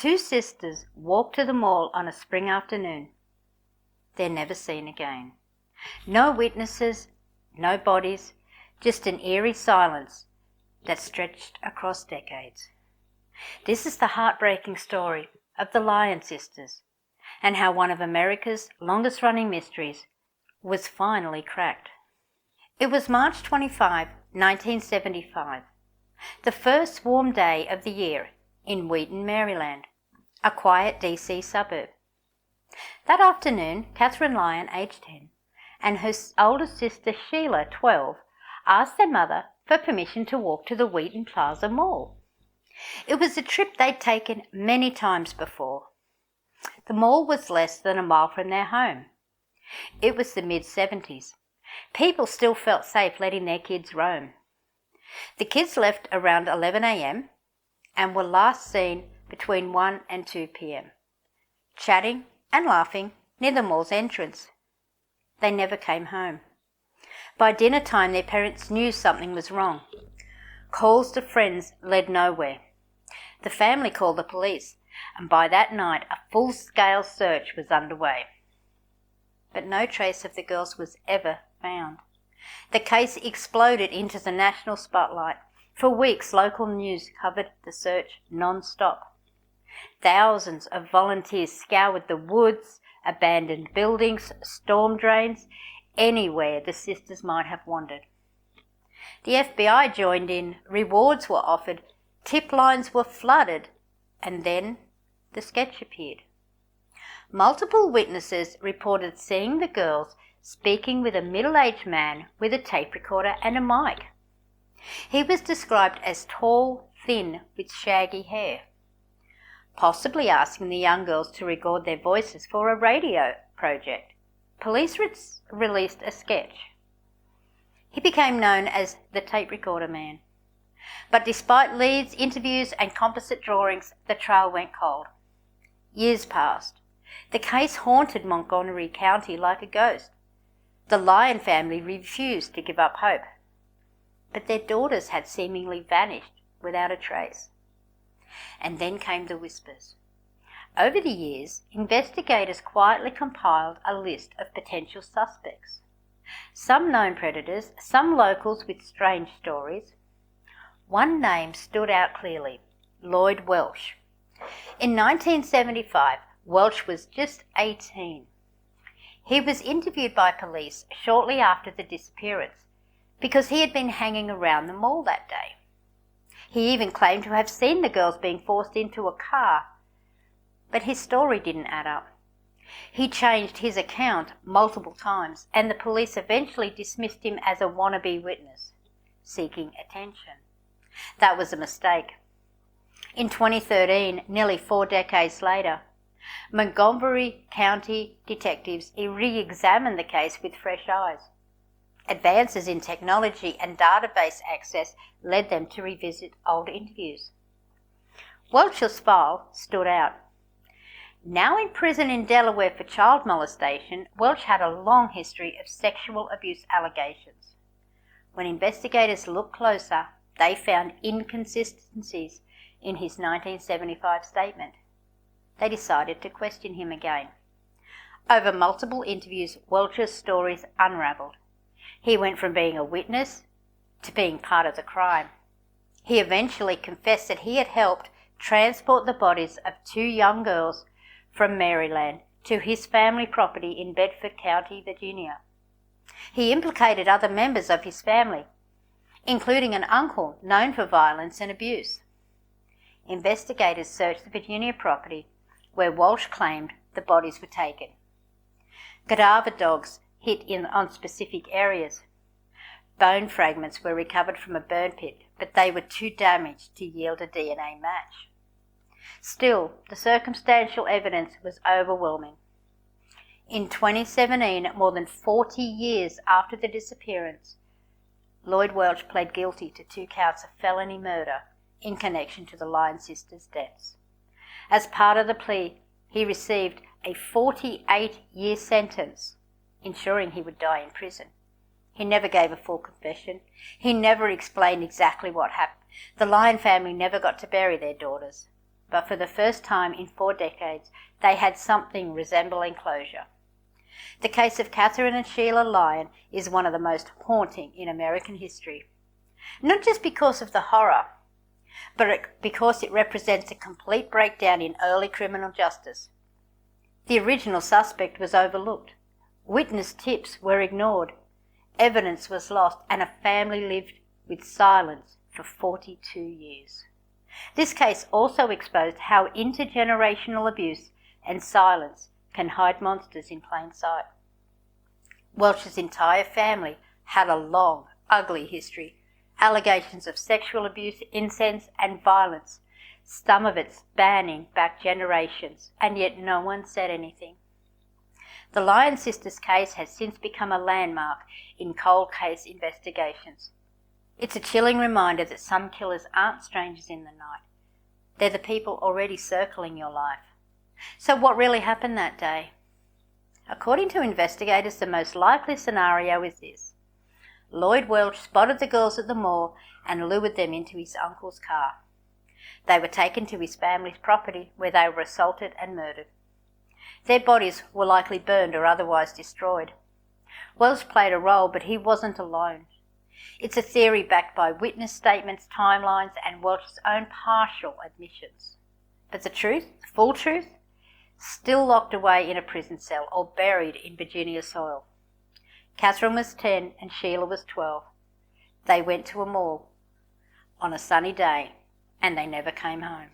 Two sisters walk to the mall on a spring afternoon. They're never seen again. No witnesses, no bodies, just an eerie silence that stretched across decades. This is the heartbreaking story of the Lyon Sisters and how one of America's longest-running mysteries was finally cracked. It was March 25, 1975, the first warm day of the year in Wheaton, Maryland, a quiet DC suburb. That afternoon, Katherine Lyon, aged 10, and her older sister Sheila, 12, asked their mother for permission to walk to the Wheaton Plaza Mall. It was a trip they'd taken many times before. The mall was less than a mile from their home. It was the mid-70s. People still felt safe letting their kids roam. The kids left around 11 a.m. and were last seen between 1 and 2 p.m., chatting and laughing near the mall's entrance. They never came home. By dinner time, their parents knew something was wrong. Calls to friends led nowhere. The family called the police, and by that night a full-scale search was underway. But no trace of the girls was ever found. The case exploded into the national spotlight. For weeks, local news covered the search non-stop. Thousands of volunteers scoured the woods, abandoned buildings, storm drains, anywhere the sisters might have wandered. The FBI joined in, rewards were offered, tip lines were flooded, and then the sketch appeared. Multiple witnesses reported seeing the girls speaking with a middle-aged man with a tape recorder and a mic. He was described as tall, thin, with shaggy hair, possibly asking the young girls to record their voices for a radio project. Police released a sketch. He became known as the tape recorder man. But despite leads, interviews and composite drawings, the trail went cold. Years passed. The case haunted Montgomery County like a ghost. The Lyon family refused to give up hope. But their daughters had seemingly vanished without a trace. And then came the whispers. Over the years, investigators quietly compiled a list of potential suspects. Some known predators, some locals with strange stories. One name stood out clearly, Lloyd Welch. In 1975, Welch was just 18. He was interviewed by police shortly after the disappearance because he had been hanging around the mall that day. He even claimed to have seen the girls being forced into a car, but his story didn't add up. He changed his account multiple times, and the police eventually dismissed him as a wannabe witness, seeking attention. That was a mistake. In 2013, nearly 4 decades later, Montgomery County detectives re-examined the case with fresh eyes. Advances in technology and database access led them to revisit old interviews. Welch's file stood out. Now in prison in Delaware for child molestation, Welch had a long history of sexual abuse allegations. When investigators looked closer, they found inconsistencies in his 1975 statement. They decided to question him again. Over multiple interviews, Welch's stories unravelled. He went from being a witness to being part of the crime. He eventually confessed that he had helped transport the bodies of 2 young girls from Maryland to his family property in Bedford County, Virginia. He implicated other members of his family, including an uncle known for violence and abuse. Investigators searched the Virginia property where Welch claimed the bodies were taken. Cadaver dogs hit in on specific areas. Bone fragments were recovered from a burn pit, but they were too damaged to yield a DNA match. Still, the circumstantial evidence was overwhelming. In 2017, more than 40 years after the disappearance, Lloyd Welch pled guilty to 2 counts of felony murder in connection to the Lyon sisters' deaths. As part of the plea, he received a 48-year sentence, ensuring he would die in prison. He never gave a full confession. He never explained exactly what happened. The Lyon family never got to bury their daughters. but for the first time in 4 decades, they had something resembling closure. The case of Katherine and Sheila Lyon is one of the most haunting in American history. Not just because of the horror, but because it represents a complete breakdown in early criminal justice. The original suspect was overlooked. Witness tips were ignored. Evidence was lost, and a family lived with silence for 42 years. This case also exposed how intergenerational abuse and silence can hide monsters in plain sight. Welch's entire family had a long, ugly history. Allegations of sexual abuse, incest, and violence, some of it spanning back generations, and yet no one said anything. The Lyon Sisters case has since become a landmark in cold case investigations. It's a chilling reminder that some killers aren't strangers in the night. They're the people already circling your life. So what really happened that day? According to investigators, the most likely scenario is this. Lloyd Welch spotted the girls at the mall and lured them into his uncle's car. They were taken to his family's property where they were assaulted and murdered. Their bodies were likely burned or otherwise destroyed. Welch played a role, but he wasn't alone. It's a theory backed by witness statements, timelines, and Welch's own partial admissions. But the truth, the full truth, still locked away in a prison cell or buried in Virginia soil. Katherine was 10 and Sheila was 12. They went to a mall on a sunny day and they never came home.